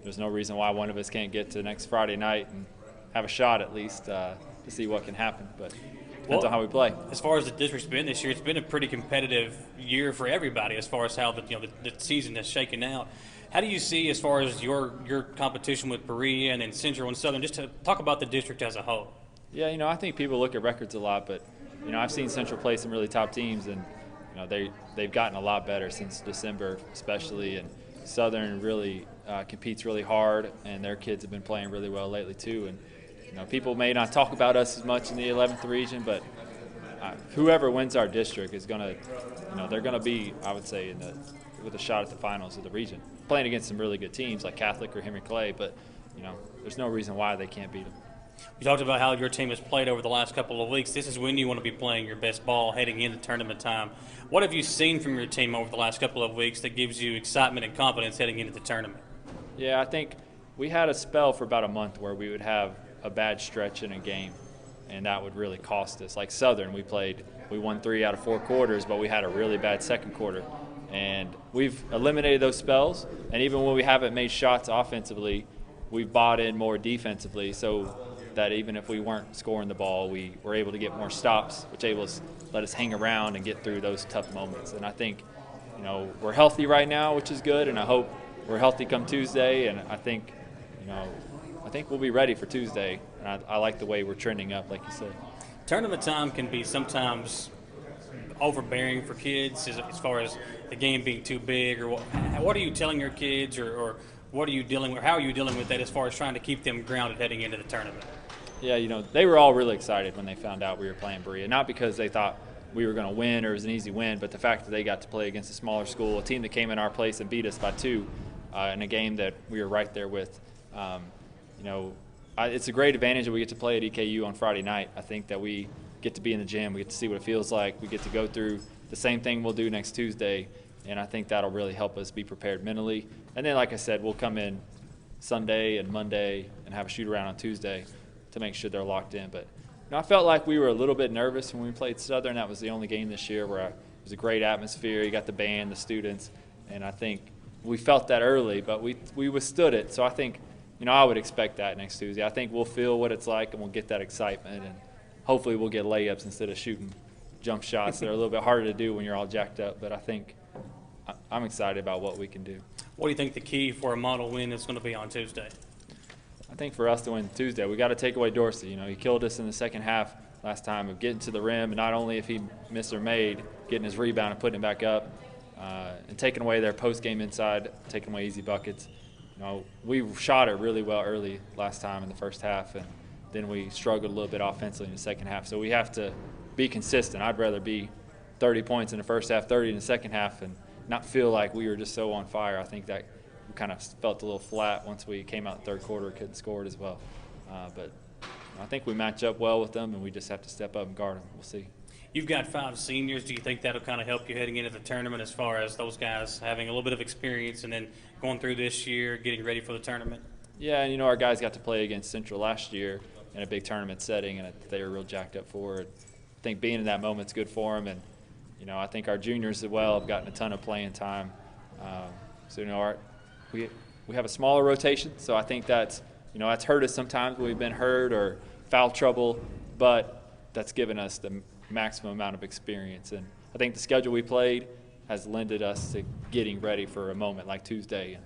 there's no reason why one of us can't get to next Friday night and have a shot at least to see what can happen. But depends on how we play. As far as the district's been this year, it's been a pretty competitive year for everybody as far as how the season has shaken out. How do you see as far as your competition with Berea and then Central and Southern, just to talk about the district as a whole? Yeah, I think people look at records a lot, but, I've seen Central play some really top teams, and, they've gotten a lot better since December especially, and Southern really competes really hard, and their kids have been playing really well lately too. And people may not talk about us as much in the 11th region, but whoever wins our district is going to, they're going to be, I would say, with a shot at the finals of the region, playing against some really good teams like Catholic or Henry Clay. But there's no reason why they can't beat them. You talked about how your team has played over the last couple of weeks. This is when you want to be playing your best ball heading into tournament time. What have you seen from your team over the last couple of weeks that gives you excitement and confidence heading into the tournament? Yeah, I think we had a spell for about a month where we would have a bad stretch in a game, and that would really cost us. Like Southern, we won 3 out of 4 quarters, but we had a really bad second quarter. And we've eliminated those spells, and even when we haven't made shots offensively, we've bought in more defensively, so that even if we weren't scoring the ball, we were able to get more stops, which let us hang around and get through those tough moments. And I think, we're healthy right now, which is good, and I hope we're healthy come Tuesday, and I think we'll be ready for Tuesday, and I like the way we're trending up, like you said. Tournament time can be sometimes overbearing for kids as far as the game being too big, or what are you telling your kids, or what are you dealing with? How are you dealing with that as far as trying to keep them grounded heading into the tournament? Yeah, they were all really excited when they found out we were playing Berea, not because they thought we were going to win or it was an easy win, but the fact that they got to play against a smaller school, a team that came in our place and beat us by 2 in a game that we were right there with. It's a great advantage that we get to play at EKU on Friday night. I think that we get to be in the gym. We get to see what it feels like. We get to go through the same thing we'll do next Tuesday, and I think that'll really help us be prepared mentally. And then, like I said, we'll come in Sunday and Monday and have a shoot-around on Tuesday to make sure they're locked in. But I felt like we were a little bit nervous when we played Southern. That was the only game this year where it was a great atmosphere. You got the band, the students, and I think we felt that early, but we withstood it. So I think, I would expect that next Tuesday. I think we'll feel what it's like, and we'll get that excitement, and hopefully we'll get layups instead of shooting jump shots that are a little bit harder to do when you're all jacked up. But I think I'm excited about what we can do. What do you think the key for a model win is going to be on Tuesday? I think for us to win Tuesday, we got to take away Dorsey. He killed us in the second half last time of getting to the rim, and not only if he missed or made, getting his rebound and putting it back up, and taking away their post-game inside, taking away easy buckets. We shot it really well early last time in the first half, and then we struggled a little bit offensively in the second half. So we have to be consistent. I'd rather be 30 points in the first half, 30 in the second half, and not feel like we were just so on fire. I think that we kind of felt a little flat once we came out in the third quarter, couldn't score it as well. But I think we match up well with them, and we just have to step up and guard them. We'll see. You've got 5 seniors. Do you think that'll kind of help you heading into the tournament as far as those guys having a little bit of experience and then going through this year, getting ready for the tournament? Yeah, and our guys got to play against Central last year in a big tournament setting, and they were real jacked up for it. I think being in that moment's good for them, and I think our juniors as well have gotten a ton of playing time. So we have a smaller rotation, so I think that's hurt us sometimes when we've been hurt or foul trouble, but that's given us the maximum amount of experience. And I think the schedule we played has lended us to getting ready for a moment like Tuesday. And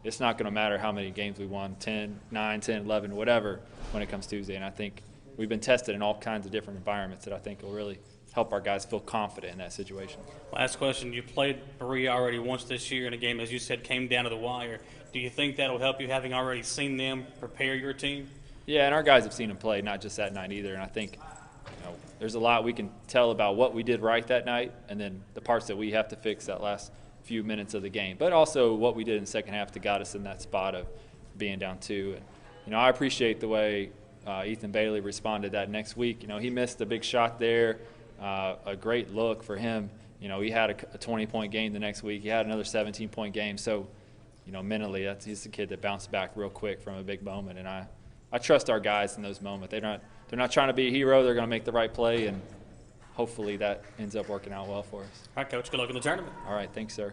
it's not going to matter how many games we won, 10, 9, 10, 11, whatever, when it comes Tuesday. And I think we've been tested in all kinds of different environments that I think will really help our guys feel confident in that situation. Last question. You played Berea already once this year in a game, as you said, came down to the wire. Do you think that'll help you, having already seen them prepare your team? Yeah, and our guys have seen them play, not just that night either. And I think there's a lot we can tell about what we did right that night, and then the parts that we have to fix that last few minutes of the game. But also what we did in the second half that got us in that spot of being down 2. And I appreciate the way Ethan Bailey responded that next week. He missed a big shot there, a great look for him. He had a 20-point game the next week. He had another 17-point game. So, mentally, he's the kid that bounced back real quick from a big moment. And I trust our guys in those moments. They're not trying to be a hero. They're going to make the right play, and hopefully that ends up working out well for us. All right, Coach, good luck in the tournament. All right, thanks, sir.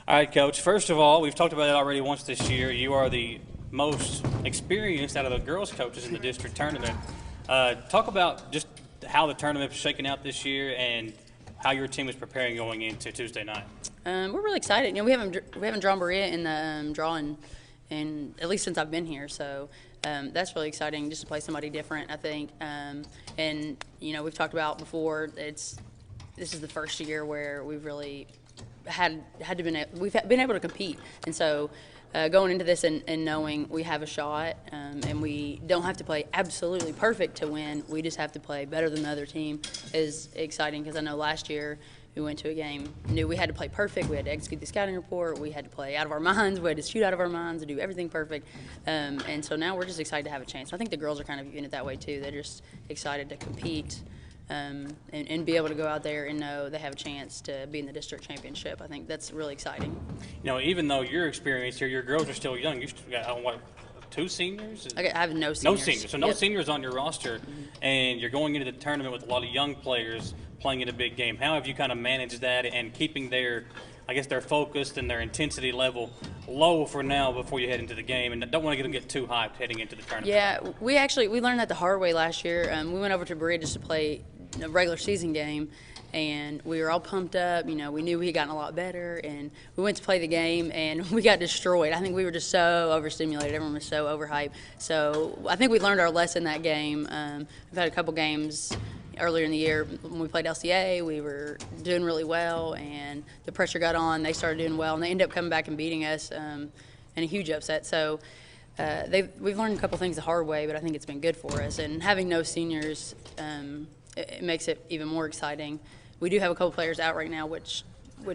All right, Coach, first of all, we've talked about it already once this year. You are the most experienced out of the girls' coaches in the district tournament. Talk about just how the tournament is shaking out this year and how your team is preparing going into Tuesday night. We're really excited. We haven't drawn Berea in the drawing, and at least since I've been here. So that's really exciting, just to play somebody different, I think. And we've talked about before. This is the first year where we've really we've been able to compete, and so. Going into this and knowing we have a shot, and we don't have to play absolutely perfect to win, we just have to play better than the other team, is exciting, because I know last year we went to a game, knew we had to play perfect, we had to execute the scouting report, we had to play out of our minds, we had to shoot out of our minds and do everything perfect, and so now we're just excited to have a chance. I think the girls are kind of viewing it that way too. They're just excited to compete. And be able to go out there and know they have a chance to be in the district championship. I think that's really exciting. Even though you're experienced here, your girls are still young. You still got, 2 seniors? I have no seniors. No seniors. So no Yep. seniors on your roster, and you're going into the tournament with a lot of young players playing in a big game. How have you kind of managed that and keeping their focused and their intensity level low for now before you head into the game, and don't want to get too hyped heading into the tournament? Yeah, we learned that the hard way last year. We went over to Berea just to play a regular season game, and we were all pumped up. We knew we had gotten a lot better, and we went to play the game, and we got destroyed. I think we were just so overstimulated. Everyone was so overhyped. So I think we learned our lesson that game. We've had a couple games earlier in the year when we played LCA. We were doing really well, and the pressure got on. They started doing well, and they ended up coming back and beating us in a huge upset. So we've learned a couple things the hard way, but I think it's been good for us. And having no seniors, it makes it even more exciting. We do have a couple players out right now, which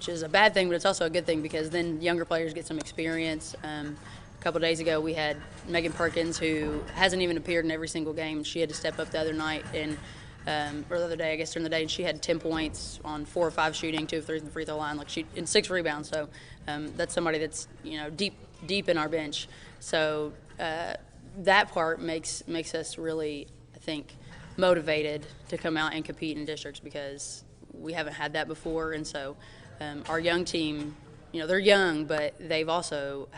is a bad thing, but it's also a good thing, because then younger players get some experience. A couple days ago, we had Megan Perkins, who hasn't even appeared in every single game. She had to step up the other night, and or the other day, I guess during the day, and she had 10 points on 4 or 5 shooting, 2 of 3 from the free throw line, and 6 rebounds. So that's somebody that's deep in our bench. So that part makes us really, I think, motivated to come out and compete in districts, because we haven't had that before. And so our young team they're young, but they've also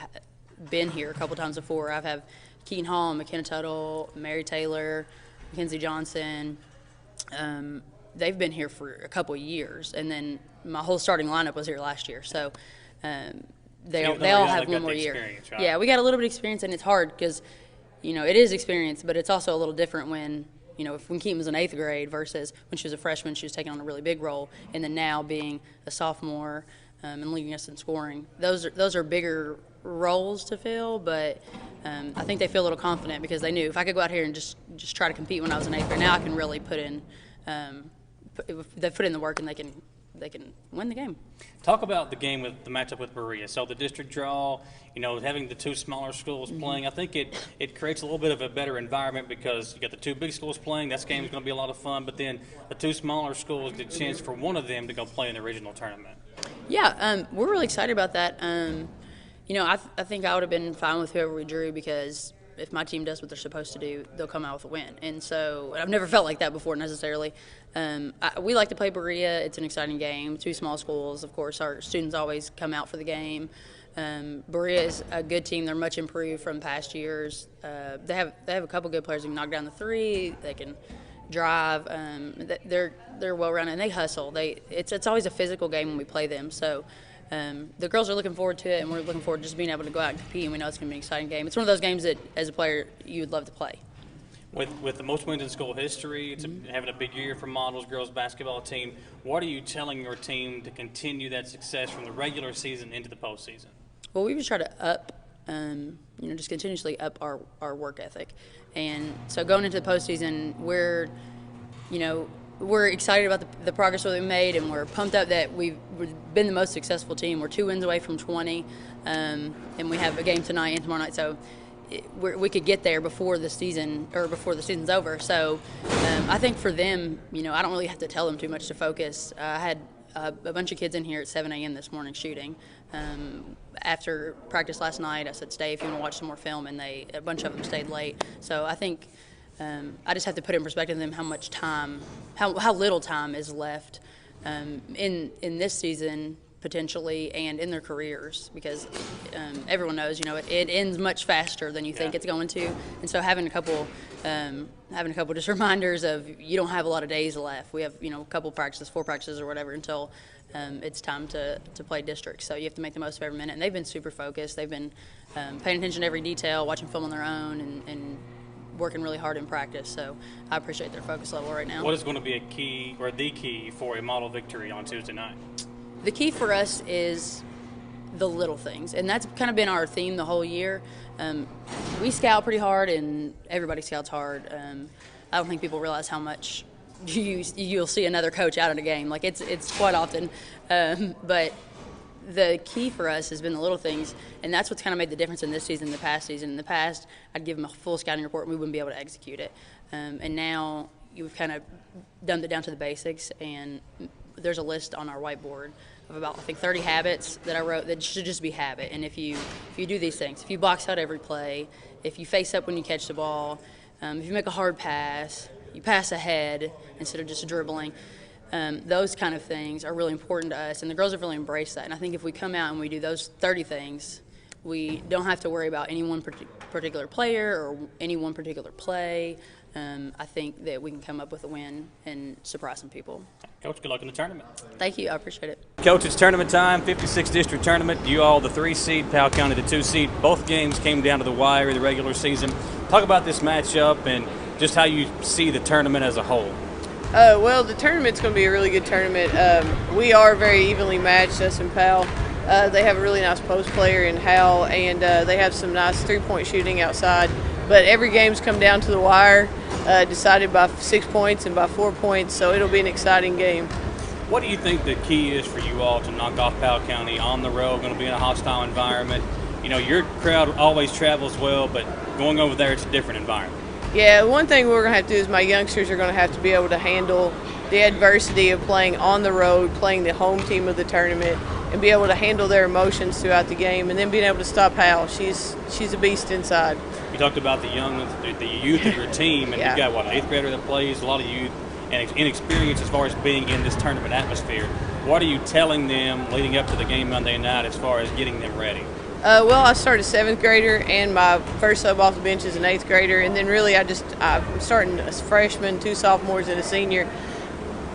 been here a couple times before. I've had Keaton Hall, McKenna Tuttle, Mary Taylor, Mackenzie Johnson. They've been here for a couple of years, and then my whole starting lineup was here last year. So they all have one more year. Right? Yeah, we got a little bit of experience, and it's hard because, it is experience, but it's also a little different when, when Keaton was in 8th grade versus when she was a freshman, she was taking on a really big role, and then now being a sophomore and leading us in scoring. Those are bigger roles to fill, but I think they feel a little confident because they knew if I could go out here and just try to compete when I was in 8th grade, now I can really put in they put in the work and they can win the game. Talk about the game with the matchup with Berea. So the district draw, having the 2 smaller schools playing, I think it creates a little bit of a better environment because you got the 2 big schools playing. That game is going to be a lot of fun. But then the 2 smaller schools get a chance for one of them to go play in the regional tournament. Yeah, we're really excited about that. I think I would have been fine with whoever we drew because if my team does what they're supposed to do, they'll come out with a win. And so I've never felt like that before necessarily. We like to play Berea. It's an exciting game. 2 small schools. Of course, our students always come out for the game. Berea is a good team. They're much improved from past years. They have a couple good players who can knock down the 3. They can drive. They're well-rounded, and they hustle. It's always a physical game when we play them. So the girls are looking forward to it, and we're looking forward to just being able to go out and compete, and we know it's going to be an exciting game. It's one of those games that, as a player, you would love to play. With the most wins in school history, it's having a big year for Models girls basketball team. What are you telling your team to continue that success from the regular season into the postseason? Well, we would try to up, just continuously up our work ethic. And so going into the postseason, we're excited about the progress that we've made, and we're pumped up that we've been the most successful team. We're 2 wins away from 20, and we have a game tonight and tomorrow night. So we could get there before the season's over. So I think for them, I don't really have to tell them too much to focus. I had a bunch of kids in here at 7 a.m. this morning shooting. After practice last night, I said, stay if you want to watch some more film, and a bunch of them stayed late. So I think I just have to put in perspective to them how little time is left in this season potentially and in their careers, because everyone knows it ends much faster than you think it's going to, and so having a couple just reminders of you don't have a lot of days left. We have a couple practices, 4 practices or whatever until it's time to play district. So you have to make the most of every minute, and they've been super focused. They've been paying attention to every detail, watching film on their own, and working really hard in practice. So I appreciate their focus level right now. What is going to be the key for a model victory on Tuesday night? The key for us is the little things, and that's kind of been our theme the whole year. We scout pretty hard, and everybody scouts hard. I don't think people realize how much you'll see another coach out in a game. Like it's quite often, but the key for us has been the little things, and that's what's kind of made the difference in this season, the past season. In the past, I'd give them a full scouting report, and we wouldn't be able to execute it. And now we've kind of dumbed it down to the basics, and there's a list on our whiteboard of about, I think, 30 habits that I wrote that should just be habit. And if you do these things, if you box out every play, if you face up when you catch the ball, if you make a hard pass, you pass ahead instead of just dribbling, those kind of things are really important to us, and the girls have really embraced that. And I think if we come out and we do those 30 things, we don't have to worry about any one particular player or any one particular play. I think that we can come up with a win and surprise some people. Coach, good luck in the tournament. Thank you. I appreciate it. Coach, it's tournament time, 56th District Tournament. You all the 3 seed, Powell County the 2 seed. Both games came down to the wire in the regular season. Talk about this matchup and just how you see the tournament as a whole. Well, the tournament's going to be a really good tournament. We are very evenly matched, us and Powell. They have a really nice post player in Hal, and they have some nice three-point shooting outside. But every game's come down to the wire, decided by 6 points and by 4 points, so it'll be an exciting game. What do you think the key is for you all to knock off Powell County on the road, going to be in a hostile environment? Your crowd always travels well, but going over there, it's a different environment. Yeah, one thing we're going to have to do is my youngsters are going to have to be able to handle the adversity of playing on the road, playing the home team of the tournament, and be able to handle their emotions throughout the game, and then being able to stop Hal. She's a beast inside. You talked about the youth of your team, and you've got, 8th grader that plays, a lot of youth. and inexperience as far as being in this tournament atmosphere. What are you telling them leading up to the game Monday night as far as getting them ready? Well, I started a 7th grader, and my first sub off the bench is an 8th grader, and then really I'm starting a freshman, 2 sophomores, and a senior.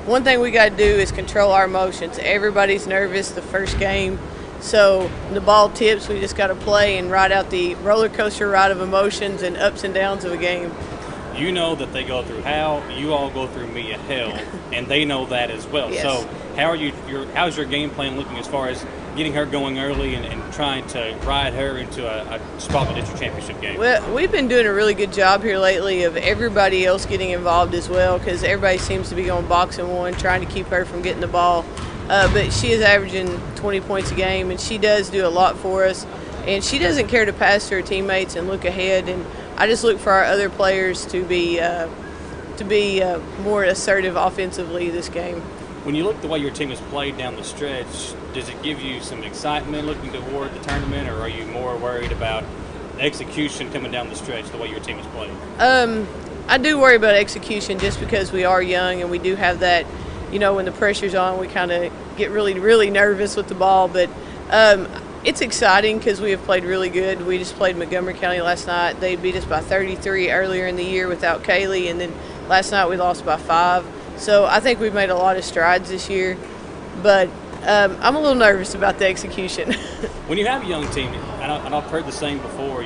One thing we got to do is control our emotions. Everybody's nervous the first game, so the ball tips. We just got to play and ride out the roller coaster ride of emotions and ups and downs of a game. You know that they go through hell. You all go through me a hell, and they know that as well. Yes. So how's your game plan looking as far as getting her going early and trying to ride her into a spot in the district championship game? Well, we've been doing a really good job here lately of everybody else getting involved as well, because everybody seems to be going boxing one, trying to keep her from getting the ball. But she is averaging 20 points a game, and she does do a lot for us. And she doesn't care to pass to her teammates and look ahead. And I just look for our other players to be more assertive offensively this game. When you look at the way your team has played down the stretch, does it give you some excitement looking toward the tournament, or are you more worried about execution coming down the stretch the way your team has played? I do worry about execution just because we are young and we do have that, when the pressure's on, we kind of get really, really nervous with the ball. But it's exciting because we have played really good. We just played Montgomery County last night. They beat us by 33 earlier in the year without Kaylee, and then last night we lost by 5. So I think we've made a lot of strides this year, but I'm a little nervous about the execution. When you have a young team, and I've heard the saying before,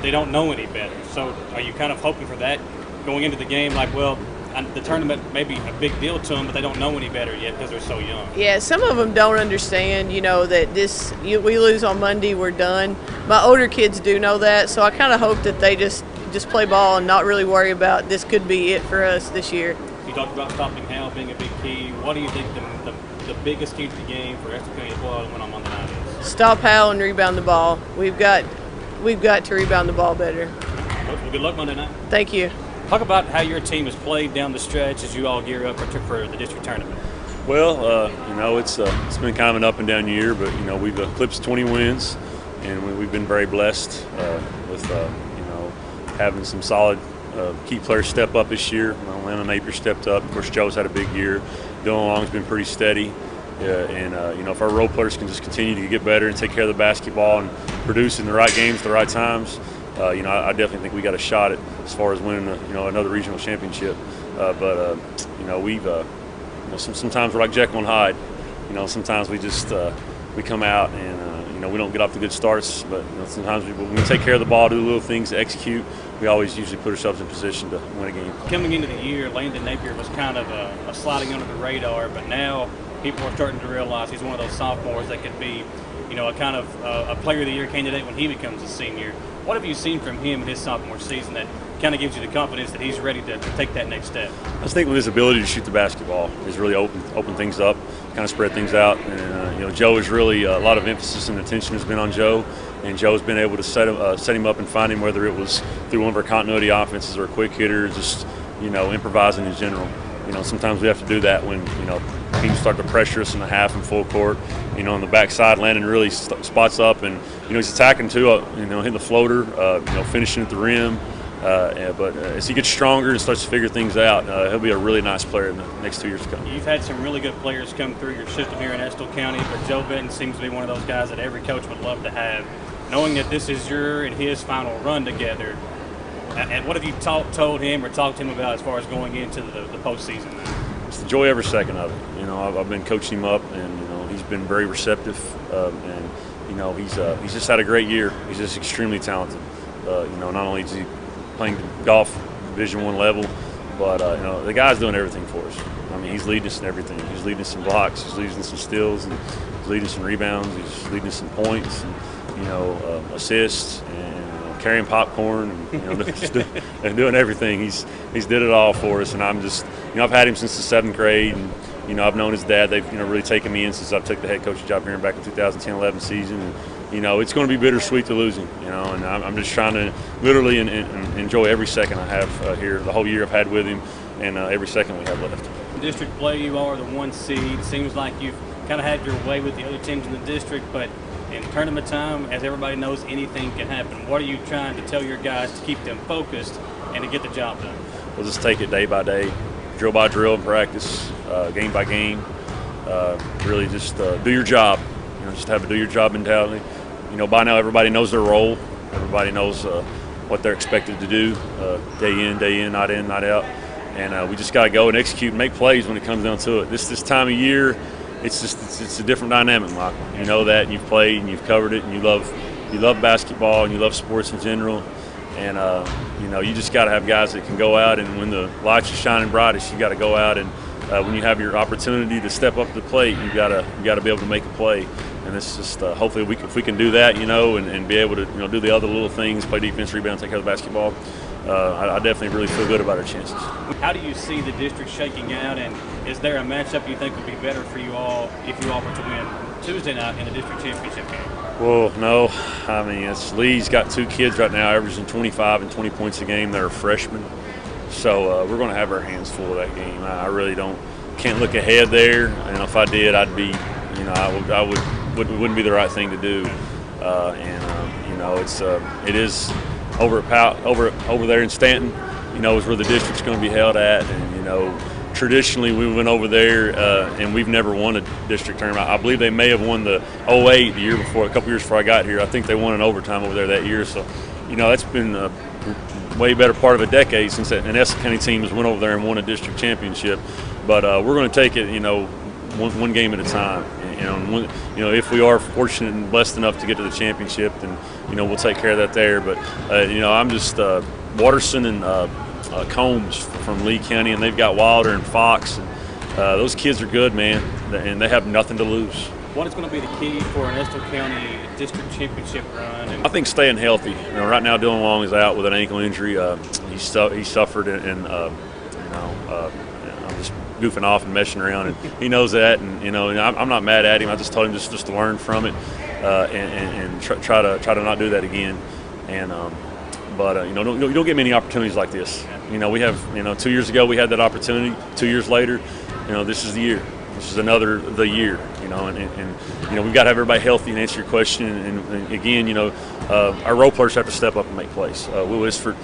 they don't know any better. So are you kind of hoping for that going into the game, like, well, the tournament may be a big deal to them, but they don't know any better yet because they're so young? Yeah, some of them don't understand, that we lose on Monday, we're done. My older kids do know that, so I kind of hope that they just play ball and not really worry about this could be it for us this year. You talked about stopping Hal being a big key. What do you think the biggest key to the game for Estill County to pull out and win on Monday night is? Stop Hal and rebound the ball. We've got to rebound the ball better. Well, good luck Monday night. Thank you. Talk about how your team has played down the stretch as you all gear up for the district tournament. Well, it's been kind of an up and down year, but we've eclipsed 20 wins, and we've been very blessed with having some solid key players step up this year. Lana Napier stepped up. Of course, Joe's had a big year. Dylan Long's been pretty steady. If our role players can just continue to get better and take care of the basketball and produce in the right games at the right times, I definitely think we got a shot at as far as winning another regional championship. Sometimes we're like Jekyll and Hyde. Sometimes we just we come out and we don't get off the good starts, but sometimes when we take care of the ball, do the little things to execute, we always usually put ourselves in position to win a game. Coming into the year, Landon Napier was kind of a sliding under the radar, but now people are starting to realize he's one of those sophomores that could be, a kind of a player of the year candidate when he becomes a senior. What have you seen from him in his sophomore season that kind of gives you the confidence that he's ready to take that next step? I just think with his ability to shoot the basketball, he's really opened things up, kind of spread things out. And Joe is really a lot of emphasis and attention has been on Joe, and Joe's been able to set him up and find him, whether it was through one of our continuity offenses or a quick hitter, just improvising in general. Sometimes we have to do that when teams start to pressure us in the half and full court. On the backside, Landon really spots up, and he's attacking too. Hitting the floater, finishing at the rim. But as he gets stronger and starts to figure things out, he'll be a really nice player in the next 2 years to come. You've had some really good players come through your system here in Estill County, but Joe Benton seems to be one of those guys that every coach would love to have. Knowing that this is your and his final run together, and what have you told him or talked to him about as far as going into the postseason? It's the joy every second of it. I've been coaching him up, and he's been very receptive, and he's just had a great year. He's just extremely talented. Not only is he playing golf Division I level, but the guy's doing everything for us. He's leading us in everything. He's leading us in blocks. He's leading us in steals, and he's leading us in rebounds. He's leading us in points, and assists, and carrying popcorn, and doing everything. He's did it all for us, and I'm just I've had him since the 7th grade, and I've known his dad. They've really taken me in since I took the head coaching job here back in 2010-11 season. And, it's going to be bittersweet to lose him, and I'm just trying to literally and enjoy every second I have here, the whole year I've had with him, and every second we have left. In district play, you are the 1 seed. Seems like you've kind of had your way with the other teams in the district, but in tournament time, as everybody knows, anything can happen. What are you trying to tell your guys to keep them focused and to get the job done? We'll just take it day by day, drill by drill in practice, game by game. Really just do your job. Just have a do your job mentality. By now everybody knows their role. Everybody knows what they're expected to do day in, not out. And we just got to go and execute and make plays when it comes down to it. This time of year, it's a different dynamic, Michael. You know that, and you've played and you've covered it, and you love basketball and you love sports in general. And you just got to have guys that can go out, and when the lights are shining brightest, you got to go out, and when you have your opportunity to step up to the plate, you got to be able to make a play. And it's just hopefully if we can do that, and be able to do the other little things, play defense, rebound, take care of the basketball. I definitely really feel good about our chances. How do you see the district shaking out, and is there a matchup you think would be better for you all if you all were to win Tuesday night in the district championship game? Well, no. I mean, Lee's got 2 kids right now averaging 25 and 20 points a game that are freshmen. So we're going to have our hands full of that game. I really can't look ahead there. And if I did, I'd be, wouldn't be the right thing to do. It is over there in Stanton, is where the district's going to be held at. And, traditionally we went over there and we've never won a district tournament. I believe they may have won the 08 the year before, a couple years before I got here. I think they won in overtime over there that year. So, that's been a way better part of a decade since an Essex County team has went over there and won a district championship. But we're going to take it, one game at a time. If we are fortunate and blessed enough to get to the championship, then we'll take care of that there. But I'm just Watterson and Combs from Lee County, and they've got Wilder and Fox, and those kids are good, man, and they have nothing to lose. What is going to be the key for an Estill County district championship run? I think staying healthy. Right now Dylan Long is out with an ankle injury. He suffered, and I'm just goofing off and messing around, and he knows that, and I'm not mad at him. I just told him just to learn from it and try to not do that again. And you don't get many opportunities like this. We have 2 years ago we had that opportunity. 2 years later, this is the year. This is the year. And we've got to have everybody healthy and answer your question. And again, our role players have to step up and make plays. Will Isford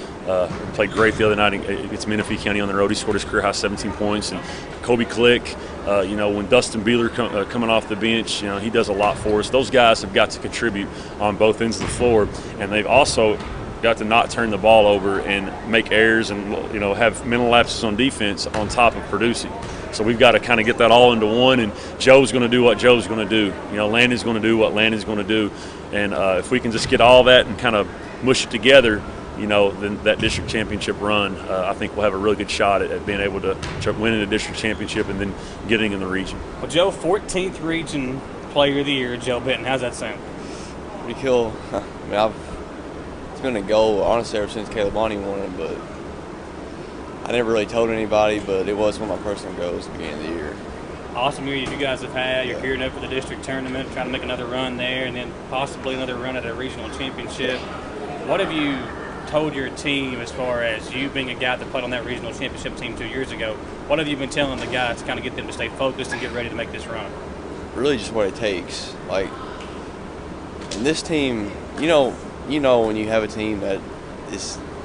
played great the other night against Menifee County on the road. He scored his career high 17 points. And Kobe Click, when Dustin Beeler coming off the bench, he does a lot for us. Those guys have got to contribute on both ends of the floor, and they've also got to not turn the ball over and make errors and have mental lapses on defense on top of producing. So we've got to kind of get that all into one, and Joe's going to do what Joe's going to do. Landon's going to do what Landon's going to do. And if we can just get all that and kind of mush it together, then that district championship run, I think we'll have a really good shot at being able to win the district championship and then getting in the region. Well, Joe, 14th region player of the year, Joe Benton. How's that sound? Pretty cool. It's been a goal, honestly, ever since Caleb Bonnie won it, but I never really told anybody, but it was one of my personal goals at the beginning of the year. Awesome year you guys have had. You're gearing up for the district tournament, trying to make another run there, and then possibly another run at a regional championship. What have you told your team as far as you being a guy that played on that regional championship team 2 years ago? What have you been telling the guys to kind of get them to stay focused and get ready to make this run? Really just what it takes. Like, and this team, when you have a team that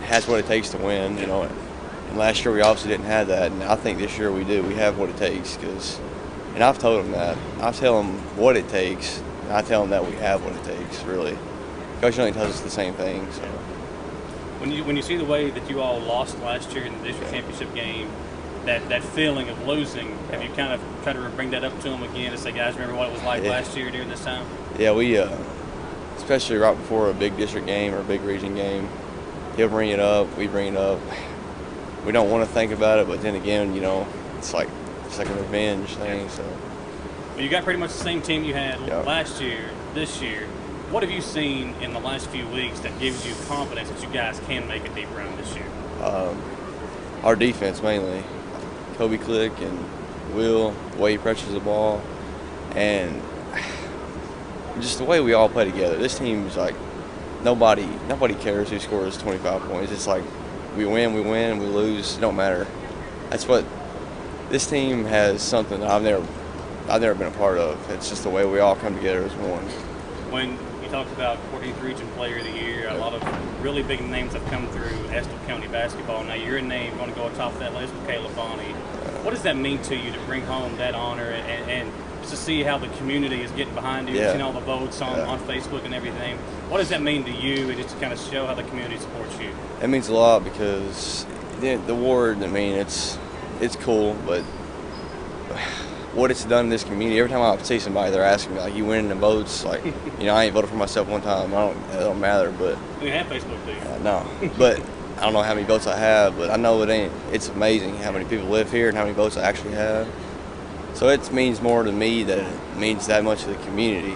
has what it takes to win, and last year we obviously didn't have that, and I think this year we do. We have what it takes, and I've told them that. I tell them what it takes, and I tell them that we have what it takes, really. Coach only tells us the same thing. So. When you see the way that you all lost last year in the district championship game, that feeling of losing, have you kind of tried to bring that up to them again to say, guys, remember what it was like last year during this time? Yeah, we, especially right before a big district game or a big region game, he'll bring it up, we bring it up. We don't want to think about it, but then again, it's like a revenge thing. So. Well, you got pretty much the same team you had last year, this year. What have you seen in the last few weeks that gives you confidence that you guys can make a deep run this year? Our defense mainly. Kobe Click and Will, the way he pressures the ball, and just the way we all play together. This team is like nobody cares who scores 25 points. It's like we win, we lose, it don't matter. That's what this team has, something that I've never been a part of. It's just the way we all come together as one. When you talked about 14th Region Player of the Year, a lot of really big names have come through Estill County basketball. Now your name going to go atop that list with Caleb Bonnie. What does that mean to you to bring home that honor and to see how the community is getting behind you, seeing all the votes on Facebook and everything? What does that mean to you, and just to kind of show how the community supports you? It means a lot because the award, I mean, it's cool, but what it's done in this community, every time I see somebody, they're asking me, like, you winning the votes? Like, you know, I ain't voted for myself one time. It don't matter, but. You have Facebook, do you? No, but I don't know how many votes I have, but I know it's amazing how many people live here and how many votes I actually have. So it means more to me than it means that much to the community.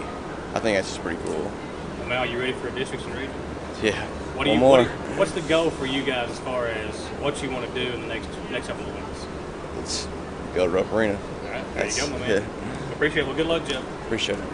I think that's just pretty cool. Well, now, are you ready for districts and regions? Yeah. What's the goal for you guys as far as what you want to do in the next couple of weeks? Let's go to Rupp Arena. All right, there you go, my man. Yeah. Appreciate it. Well, good luck, Joe. Appreciate it.